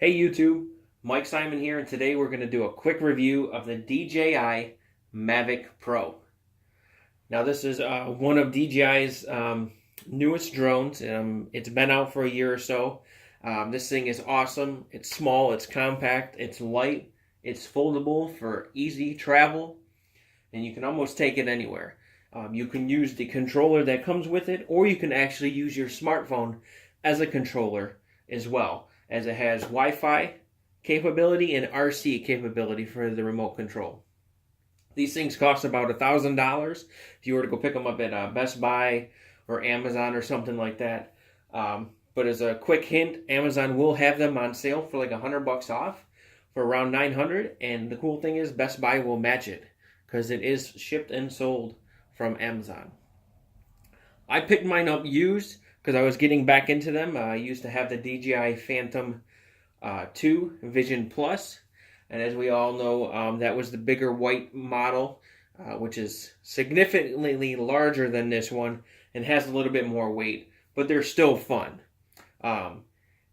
Hey YouTube, Mike Simon here, and today we're going to do a quick review of the DJI Mavic Pro. Now this is one of DJI's newest drones. It's been out for a year or so. This thing is awesome. It's small, it's compact, it's light, it's foldable for easy travel, and you can almost take it anywhere. You can use the controller that comes with it, or you can actually use your smartphone as a controller as well, as it has Wi-Fi capability and RC capability for the remote control. These things cost about $1,000 if you were to go pick them up at Best Buy or Amazon or something like that. But as a quick hint, Amazon will have them on sale for like $100 off for around $900, and the cool thing is Best Buy will match it because it is shipped and sold from Amazon. I picked mine up used because I was getting back into them. I used to have the DJI Phantom 2 Vision Plus, and as we all know, that was the bigger white model, which is significantly larger than this one and has a little bit more weight, but they're still fun.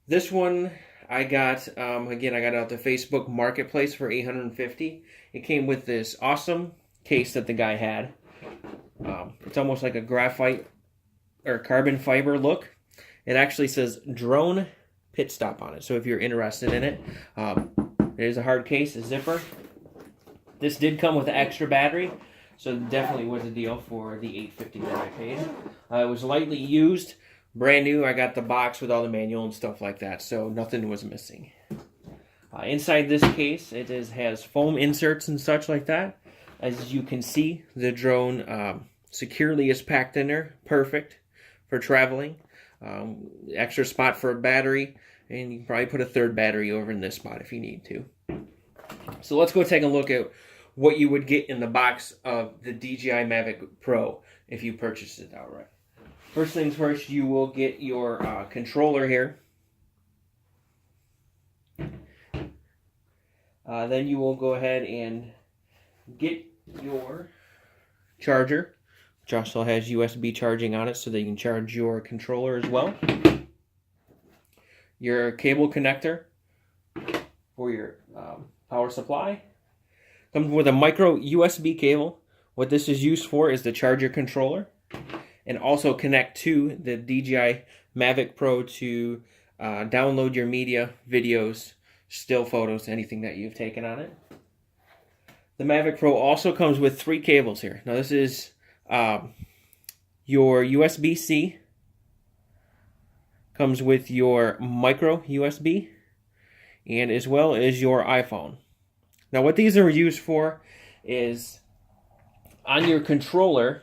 This one I got, again, I got out the Facebook Marketplace for $850. It came with this awesome case that the guy had. It's almost like a graphite or carbon fiber look. It actually says drone pit stop on it, so if you're interested in it, it is a hard case, a zipper. This did come with an extra battery, so it definitely was a deal for the $850 that I paid. It was lightly used, brand new. I got the box with all the manual and stuff like that, so nothing was missing. Inside this case, it has foam inserts and such like that. As you can see, the drone securely is packed in there, perfect for traveling. Extra spot for a battery, and you can probably put a third battery over in this spot if you need to. So let's go take a look at what you would get in the box of the DJI Mavic Pro if you purchase it outright. First things first, you will get your controller here. Then you will go ahead and get your charger, which also has USB charging on it so that you can charge your controller as well. Your cable connector for your power supply. Comes with a micro USB cable. What this is used for is to charge your controller and also connect to the DJI Mavic Pro to download your media, videos, still photos, anything that you've taken on it. The Mavic Pro also comes with 3 cables here. Now this is your USB-C, comes with your micro USB, and as well as your iPhone. Now what these are used for is on your controller,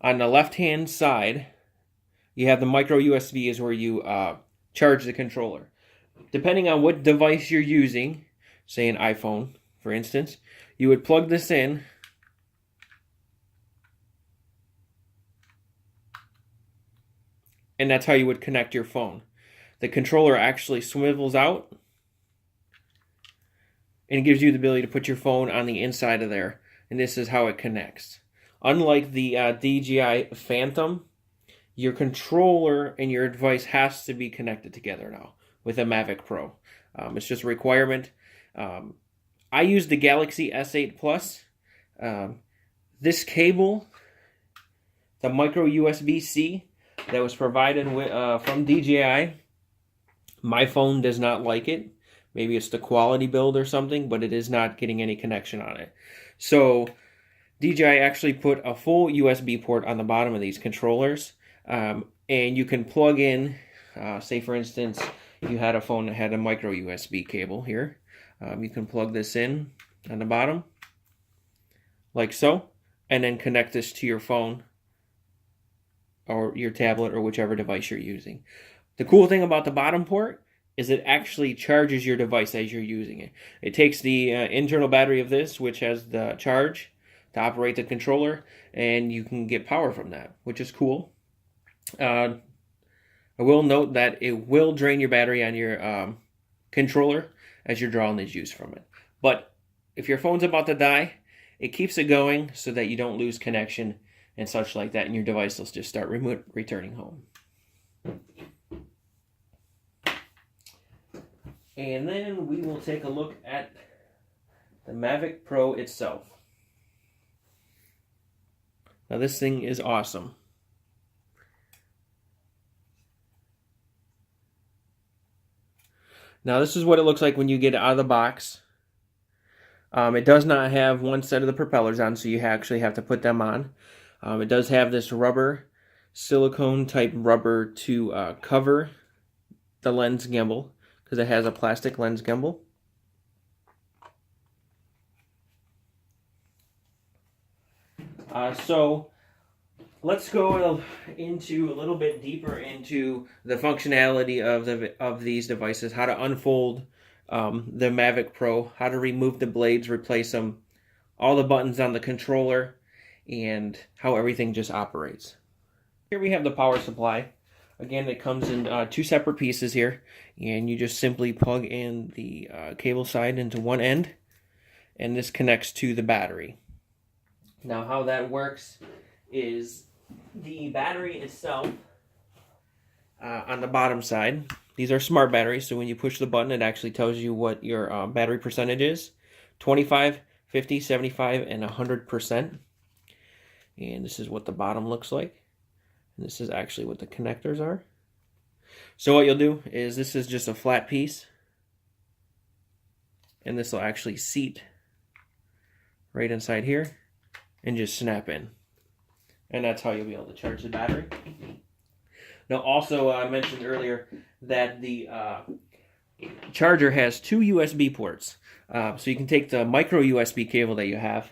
on the left-hand side, you have the micro USB is where you charge the controller. Depending on what device you're using, say an iPhone, for instance, you would plug this in and that's how you would connect your phone. The controller actually swivels out and it gives you the ability to put your phone on the inside of there, and this is how it connects. Unlike the DJI Phantom, your controller and your device has to be connected together now with a Mavic Pro. It's just a requirement. I use the Galaxy S8 Plus. This cable, the micro USB-C that was provided from DJI, my phone does not like it. Maybe it's the quality build or something, but it is not getting any connection on it. So DJI actually put a full USB port on the bottom of these controllers, and you can plug in, say for instance, you had a phone that had a micro USB cable here. You can plug this in on the bottom, like so, and then connect this to your phone or your tablet or whichever device you're using. The cool thing about the bottom port is it actually charges your device as you're using it. It takes the internal battery of this, which has the charge to operate the controller, and you can get power from that, which is cool. I will note that it will drain your battery on your controller as you're drawing the juice from it. But if your phone's about to die, it keeps it going so that you don't lose connection and such like that, and your device will just start returning home. And then we will take a look at the Mavic Pro itself. Now this thing is awesome. Now this is what it looks like when you get it out of the box. It does not have one set of the propellers on, so you actually have to put them on. It does have this rubber, silicone type rubber to cover the lens gimbal, because it has a plastic lens gimbal. So let's go into a little bit deeper into the functionality of these devices, how to unfold the Mavic Pro, how to remove the blades, replace them, all the buttons on the controller, and how everything just operates. Here we have the power supply. Again, it comes in two separate pieces here, and you just simply plug in the cable side into one end, and this connects to the battery. Now how that works is the battery itself on the bottom side. These are smart batteries, so when you push the button, it actually tells you what your battery percentage is. 25, 50, 75, and 100%. And this is what the bottom looks like. And this is actually what the connectors are. So what you'll do is, this is just a flat piece, and this will actually seat right inside here and just snap in. And that's how you'll be able to charge the battery. Now also, I mentioned earlier that the charger has two USB ports. So you can take the micro USB cable that you have,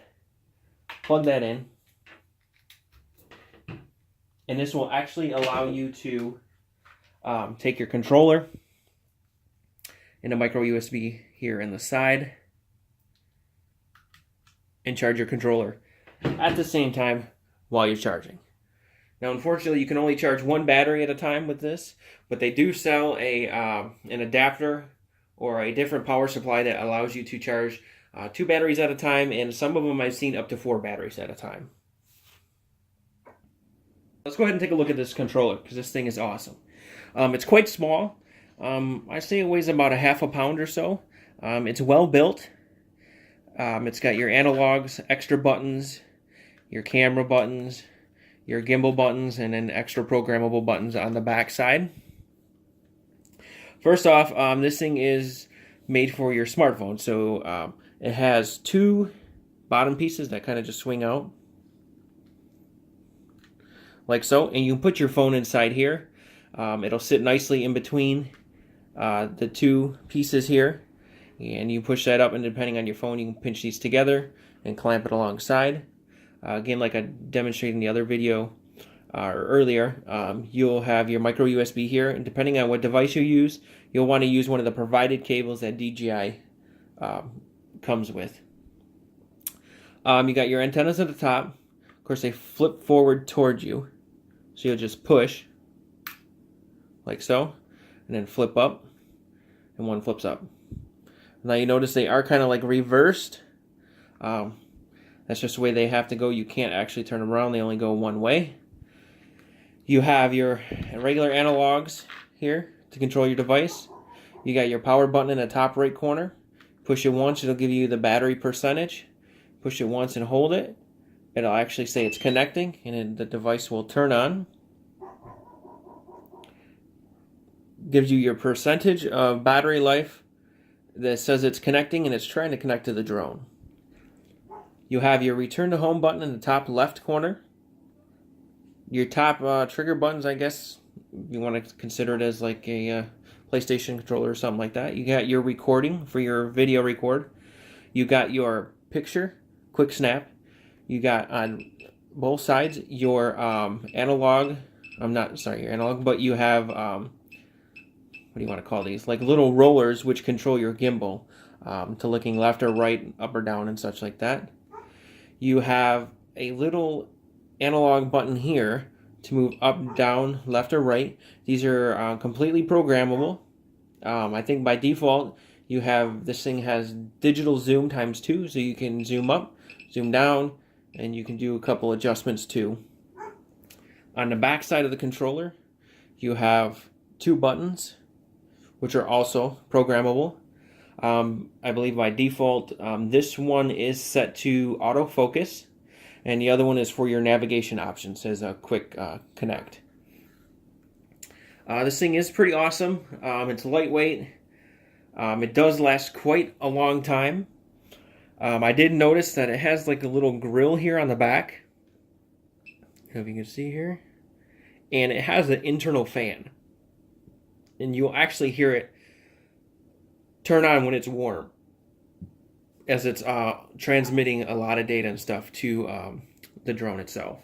plug that in, and this will actually allow you to take your controller and a micro USB here in the side and charge your controller at the same time while you're charging. Now, unfortunately, you can only charge one battery at a time with this, but they do sell an adapter or a different power supply that allows you to charge two batteries at a time, and some of them I've seen up to 4 batteries at a time. Let's go ahead and take a look at this controller, because this thing is awesome. It's quite small. I say it weighs about a half a pound or so. It's well built. It's got your analogs, extra buttons, your camera buttons, your gimbal buttons, and then extra programmable buttons on the back side. First off, this thing is made for your smartphone, so it has two bottom pieces that kind of just swing out like so, and you can put your phone inside here. It'll sit nicely in between the two pieces here, and you push that up, and depending on your phone, you can pinch these together and clamp it alongside. Again, like I demonstrated in the other video earlier, you'll have your micro USB here, and depending on what device you use, you'll want to use one of the provided cables that DJI comes with. You got your antennas at the top. Of course, they flip forward towards you, so you'll just push like so, and then flip up, and one flips up. Now you notice they are kind of like reversed. That's just the way they have to go. You can't actually turn them around. They only go one way. You have your regular analogs here to control your device. You got your power button in the top right corner. Push it once, it'll give you the battery percentage. Push it once and hold it. It'll actually say it's connecting, and then the device will turn on. Gives you your percentage of battery life that says it's connecting, and it's trying to connect to the drone. You have your return to home button in the top left corner. Your top trigger buttons, I guess you want to consider it as like a PlayStation controller or something like that. You got your recording for your video record. You got your picture, quick snap. You got on both sides your analog. Your analog, but you have what do you want to call these? Like little rollers which control your gimbal to looking left or right, up or down, and such like that. You have a little analog button here to move up, down, left, or right. These are completely programmable. I think by default you have, this thing has digital zoom ×2, so you can zoom up, zoom down, and you can do a couple adjustments too. On the back side of the controller, you have two buttons. which are also programmable. I believe by default, this one is set to autofocus, and the other one is for your navigation options as a quick connect. This thing is pretty awesome. It's lightweight. It does last quite a long time. I did notice that it has like a little grill here on the back. I don't know if you can see here. And it has an internal fan. And you'll actually hear it turn on when it's warm, as it's transmitting a lot of data and stuff to the drone itself.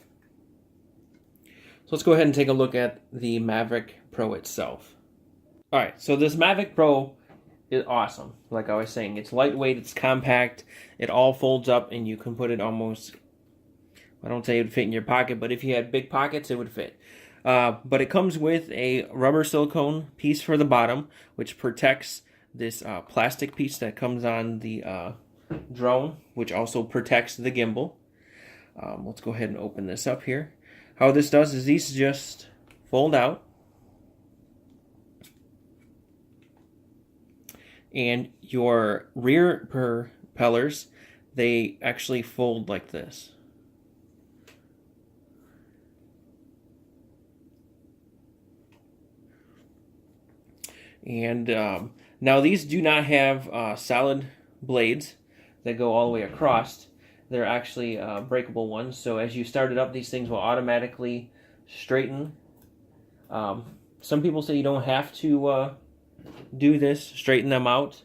So let's go ahead and take a look at the Mavic Pro itself. Alright, so this Mavic Pro is awesome. Like I was saying, it's lightweight, it's compact, it all folds up, and you can put it almost, I don't say it would fit in your pocket, but if you had big pockets, it would fit. But it comes with a rubber silicone piece for the bottom, which protects this plastic piece that comes on the drone, which also protects the gimbal. Let's go ahead and open this up here. How this does is these just fold out, and your rear propellers, they actually fold like this. And now these do not have solid blades that go all the way across. They're actually breakable ones. So as you start it up, these things will automatically straighten. Some people say you don't have to do this, straighten them out.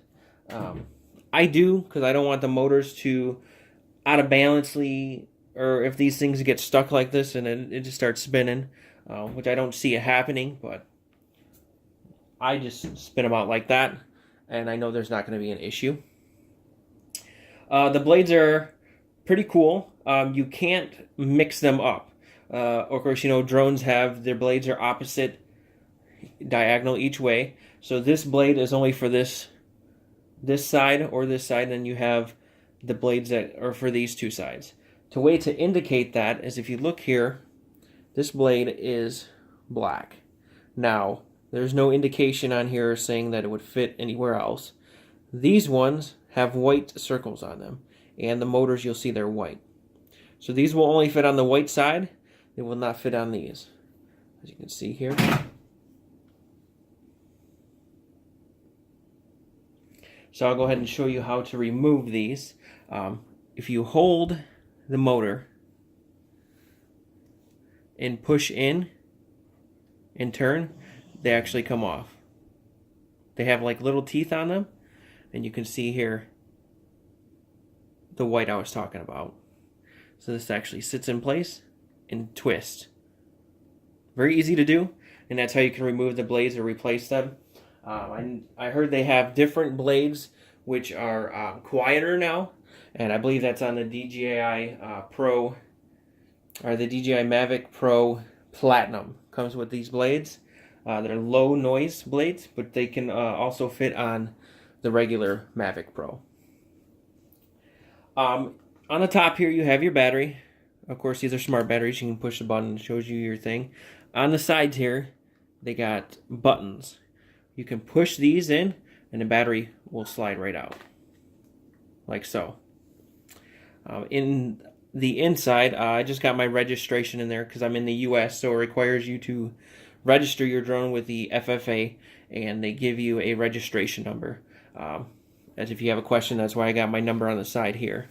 I do, because I don't want the motors to out of balancely, or if these things get stuck like this and it just starts spinning, which I don't see it happening, but I just spin them out like that, and I know there's not going to be an issue. The blades are pretty cool. You can't mix them up. Of course, you know, drones have their blades are opposite, diagonal each way. So this blade is only for this side or this side, and then you have the blades that are for these two sides. The way to indicate that is if you look here, this blade is black. Now, there's no indication on here saying that it would fit anywhere else. These ones have white circles on them, and the motors, you'll see they're white. So these will only fit on the white side. They will not fit on these, as you can see here. So I'll go ahead and show you how to remove these. If you hold the motor and push in and turn, they actually come off. They have like little teeth on them, and you can see here the white I was talking about. So this actually sits in place and twists. Very easy to do, and that's how you can remove the blades or replace them. I heard they have different blades which are quieter now, and I believe that's on the DJI Pro, or the DJI Mavic Pro Platinum. Comes with these blades. They're low noise blades, but they can also fit on the regular Mavic Pro. On the top here you have your battery. Of course, these are smart batteries. You can push the button, it shows you your thing. On the sides here, they got buttons. You can push these in, and the battery will slide right out, like so. In the inside, I just got my registration in there because I'm in the US, so it requires you to register your drone with the FFA, and they give you a registration number. As if you have a question, that's why I got my number on the side here.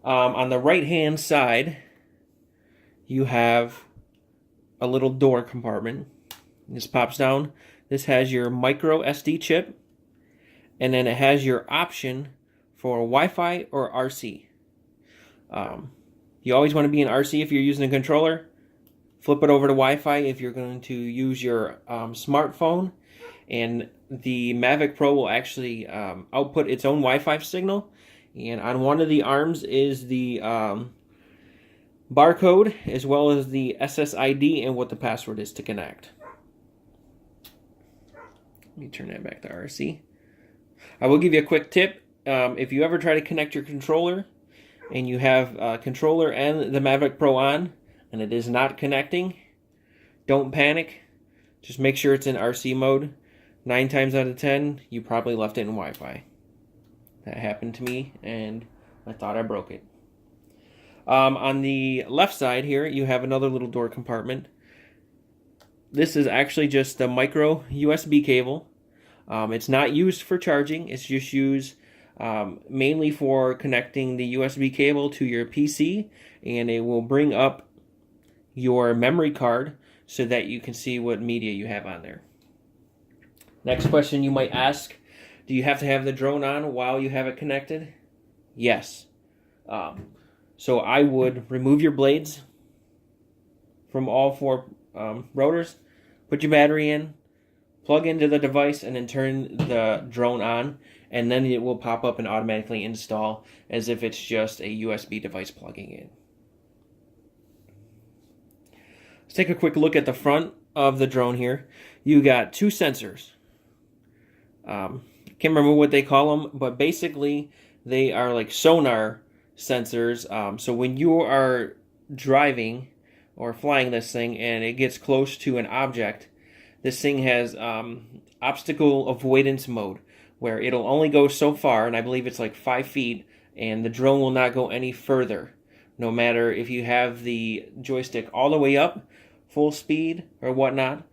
On the right-hand side, you have a little door compartment. This pops down. This has your micro SD chip, and then it has your option for Wi-Fi or RC. You always want to be in RC if you're using a controller. Flip it over to Wi-Fi if you're going to use your smartphone, and the Mavic Pro will actually output its own Wi-Fi signal. And on one of the arms is the barcode, as well as the SSID and what the password is to connect. Let me turn that back to RC. I will give you a quick tip. If you ever try to connect your controller and you have a controller and the Mavic Pro on and it is not connecting, don't panic. Just make sure it's in RC mode. 9 times out of 10, you probably left it in Wi-Fi. That happened to me, and I thought I broke it. On the left side here, you have another little door compartment. This is actually just a micro USB cable. It's not used for charging. It's just used mainly for connecting the USB cable to your PC, and it will bring up your memory card so that you can see what media you have on there. Next question you might ask, do you have to have the drone on while you have it connected? Yes. So I would remove your blades from all 4 rotors, put your battery in, plug into the device, and then turn the drone on, and then it will pop up and automatically install as if it's just a USB device plugging in. Let's take a quick look at the front of the drone here. You got 2 sensors. Can't remember what they call them, but basically they are like sonar sensors. So when you are driving or flying this thing and it gets close to an object, this thing has obstacle avoidance mode, where it'll only go so far, and I believe it's like 5 feet, and the drone will not go any further, no matter if you have the joystick all the way up, full speed or whatnot.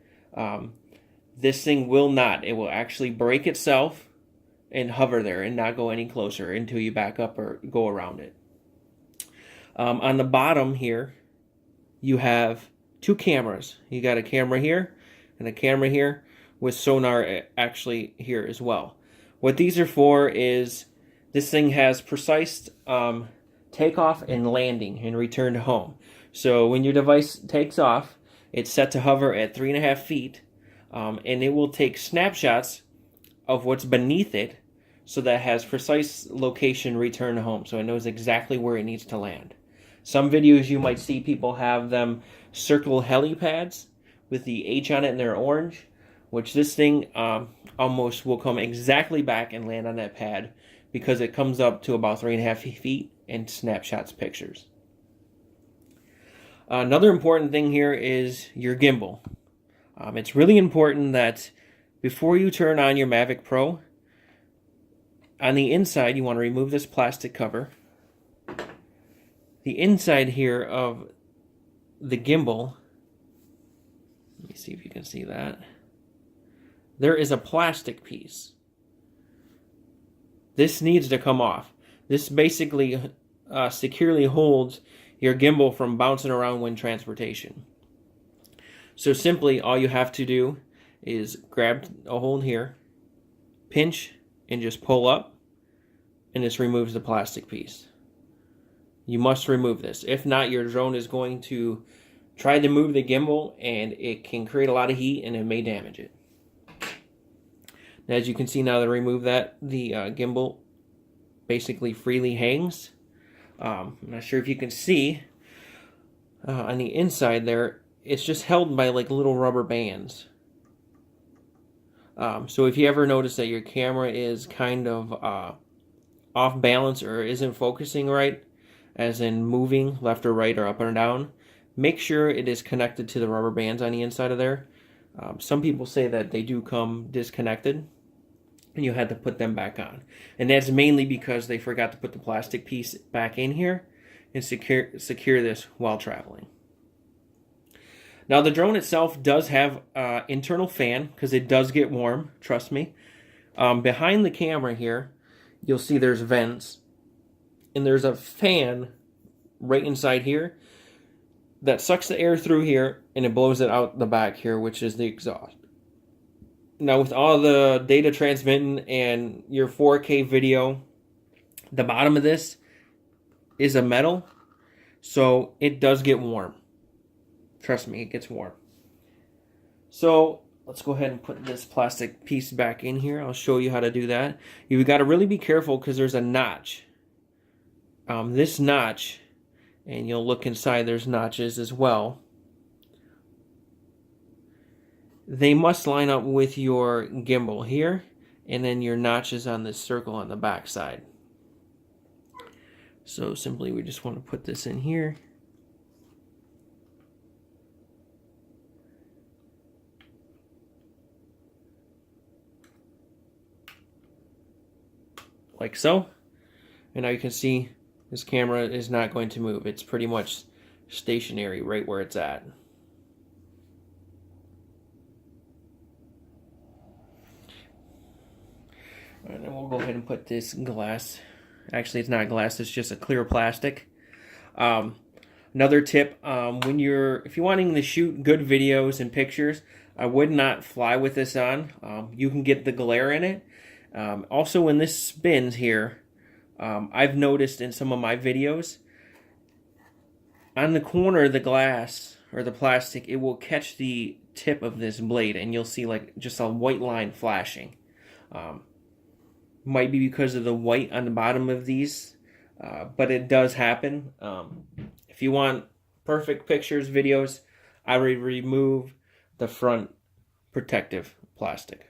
This thing will not. It will actually brake itself and hover there and not go any closer until you back up or go around it. On the bottom here, you have 2 cameras. You got a camera here and a camera here with sonar actually here as well. What these are for is this thing has precise takeoff and landing and return to home. So when your device takes off, it's set to hover at 3.5 feet, and it will take snapshots of what's beneath it, so that it has precise location return to home, so it knows exactly where it needs to land. Some videos you might see people have them circle helipads with the H on it and they're orange, which this thing almost will come exactly back and land on that pad because it comes up to about 3.5 feet and snapshots pictures. Another important thing here is your gimbal. It's really important that before you turn on your Mavic Pro, on the inside you want to remove this plastic cover. The inside here of the gimbal, let me see if you can see that, there is a plastic piece. This needs to come off. This basically securely holds your gimbal from bouncing around when transportation. So simply all you have to do is grab a hold here, pinch, and just pull up, and this removes the plastic piece. You must remove this. If not, your drone is going to try to move the gimbal, and it can create a lot of heat, and it may damage it. Now, as you can see, now that I remove that, the gimbal basically freely hangs. I'm not sure if you can see on the inside there, it's just held by like little rubber bands. So if you ever notice that your camera is kind of off balance or isn't focusing right, as in moving left or right or up or down, make sure it is connected to the rubber bands on the inside of there. Some people say that they do come disconnected and you had to put them back on. And that's mainly because they forgot to put the plastic piece back in here and secure this while traveling. Now the drone itself does have internal fan because it does get warm, trust me. Behind the camera here, you'll see there's vents, and there's a fan right inside here that sucks the air through here and it blows it out the back here, which is the exhaust. Now with all the data transmitting and your 4K video, the bottom of this is a metal, so it does get warm. Trust me, it gets warm. So let's go ahead and put this plastic piece back in here. I'll show you how to do that. You've got to really be careful because there's a notch. This notch, and you'll look inside, there's notches as well. They must line up with your gimbal here, and then your notches on this circle on the back side. So simply we just want to put this in here. like so. And now you can see this camera is not going to move. It's pretty much stationary right where it's at. And then we'll go ahead and put this glass. Actually, it's not glass, it's just a clear plastic. Another tip, if you're wanting to shoot good videos and pictures, I would not fly with this on. You can get the glare in it. Also, when this spins here, I've noticed in some of my videos, on the corner of the glass or the plastic, it will catch the tip of this blade and you'll see like just a white line flashing. Might be because of the white on the bottom of these, but it does happen. If you want perfect pictures, videos, I would remove the front protective plastic.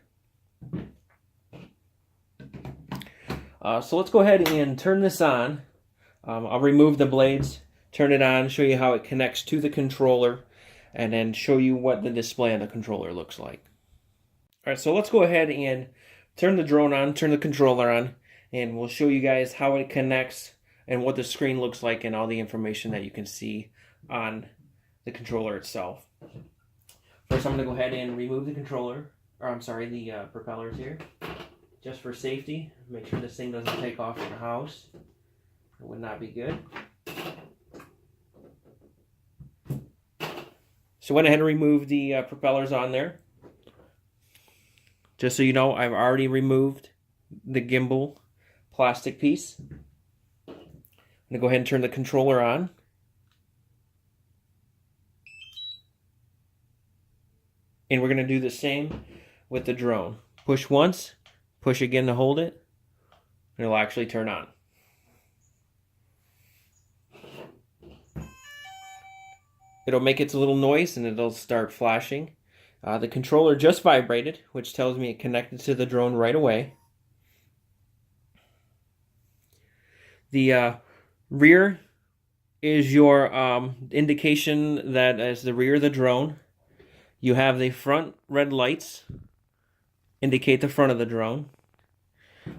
So let's go ahead and turn this on. I'll remove the blades, turn it on, show you how it connects to the controller, and then show you what the display on the controller looks like. All right, so let's go ahead and turn the drone on, turn the controller on, and we'll show you guys how it connects and what the screen looks like and all the information that you can see on the controller itself. First, I'm going to go ahead and remove the controller, or I'm sorry, the propellers here, just for safety. Make sure this thing doesn't take off in the house. It would not be good. So I went ahead and removed the propellers on there. Just so you know, I've already removed the gimbal plastic piece. I'm going to go ahead and turn the controller on. And we're going to do the same with the drone. Push once, push again to hold it, and it'll actually turn on. It'll make its little noise and it'll start flashing. The controller just vibrated, which tells me it connected to the drone right away. The rear is your indication that as the rear of the drone. You have the front red lights, indicate the front of the drone.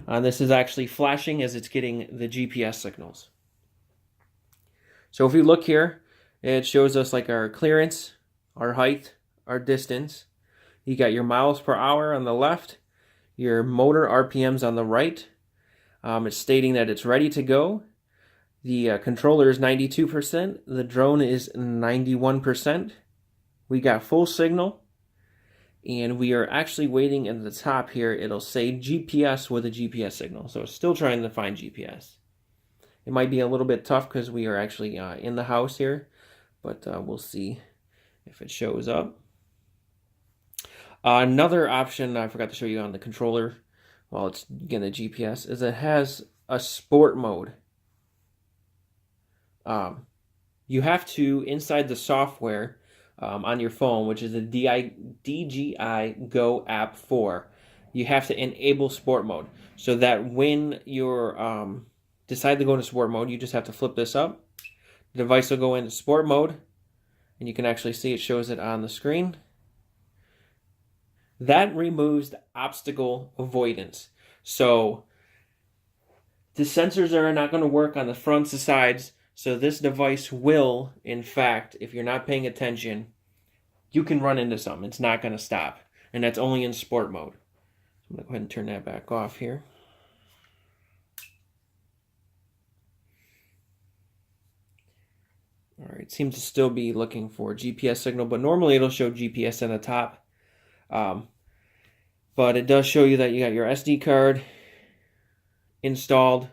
This is actually flashing as it's getting the GPS signals. So if you look here, it shows us like our clearance, our height, our distance. You got your miles per hour on the left, your motor RPMs on the right. It's stating that it's ready to go. The controller is 92%. The drone is 91%. We got full signal. And we are actually waiting at the top here. It'll say GPS with a GPS signal. So it's still trying to find GPS. It might be a little bit tough because we are actually in the house here. But we'll see if it shows up. Another option I forgot to show you on the controller while it's getting the GPS is it has a sport mode. You have to, inside the software on your phone, which is the DJI Go app 4, you have to enable sport mode so that when you're decide to go into sport mode, you just have to flip this up. The device will go into sport mode, and you can actually see it shows it on the screen. That removes the obstacle avoidance. So the sensors are not going to work on the fronts and sides. So this device will, in fact, if you're not paying attention, you can run into something. It's not going to stop. And that's only in sport mode. I'm going to go ahead and turn that back off here. All right, it seems to still be looking for GPS signal, but normally it'll show GPS on the top. But it does show you that you got your SD card installed.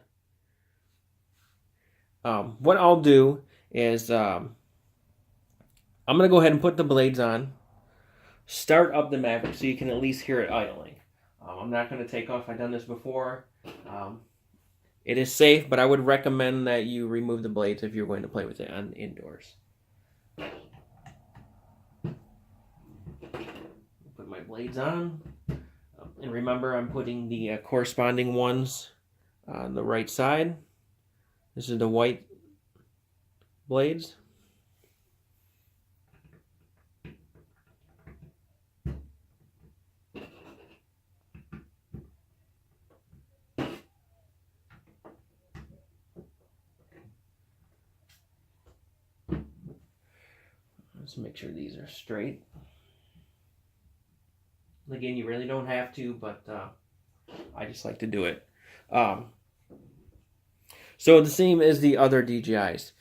What I'll do is I'm going to go ahead and put the blades on, start up the Mavic so you can at least hear it idling. I'm not going to take off. I've done this before. It is safe, but I would recommend that you remove the blades if you're going to play with it on indoors. Put my blades on. And remember, I'm putting the corresponding ones on the right side. This is the white blades. Let's make sure these are straight. Again, you really don't have to, but I just like to do it. So the same as the other DJIs.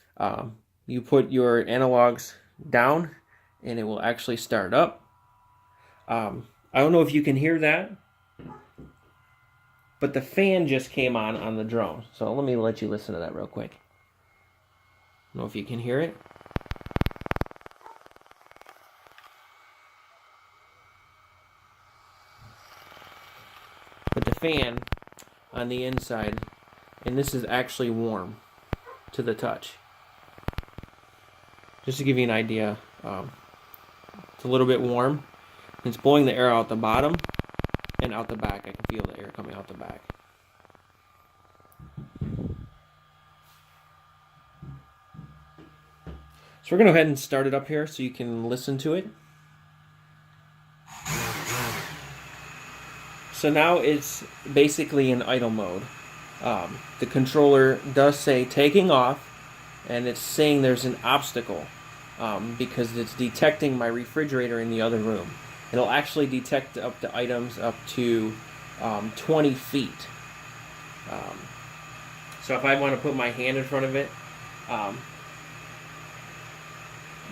You put your analogs down and it will actually start up. I don't know if you can hear that, but the fan just came on the drone. So let me let you listen to that real quick. I don't know if you can hear it. But the fan on the inside, and this is actually warm to the touch. Just to give you an idea, it's a little bit warm. It's blowing the air out the bottom and out the back. I can feel the air coming out the back. So we're going to go ahead and start it up here so you can listen to it. So now it's basically in idle mode. The controller does say taking off, and it's saying there's an obstacle because it's detecting my refrigerator in the other room. It'll actually detect up to items up to 20 feet. So if I want to put my hand in front of it,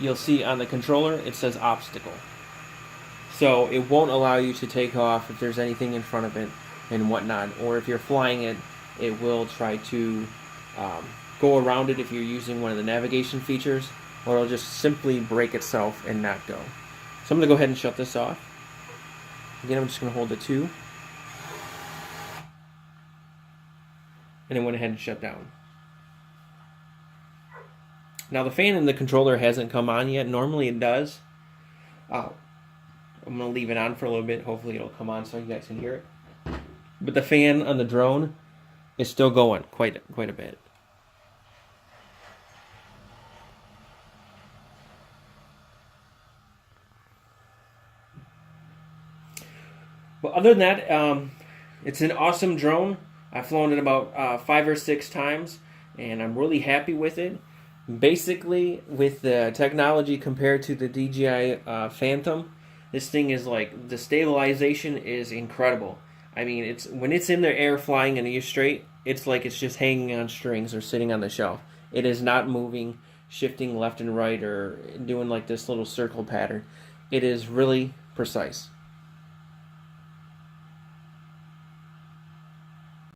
you'll see on the controller it says obstacle. So it won't allow you to take off if there's anything in front of it and whatnot. Or if you're flying it, it will try to go around it if you're using one of the navigation features, or it'll just simply break itself and not go. So I'm going to go ahead and shut this off. Again, I'm just going to hold the 2. And then went ahead and shut down. Now the fan in the controller hasn't come on yet. Normally it does. I'm going to leave it on for a little bit. Hopefully it'll come on so you guys can hear it. But the fan on the drone is still going quite a bit. But other than that, it's an awesome drone. I've flown it about 5 or 6 times, and I'm really happy with it. Basically, with the technology compared to the DJI Phantom, this thing is like, the stabilization is incredible. I mean, it's when it's in the air flying and you're straight, it's like it's just hanging on strings or sitting on the shelf. It is not moving, shifting left and right, or doing like this little circle pattern. It is really precise.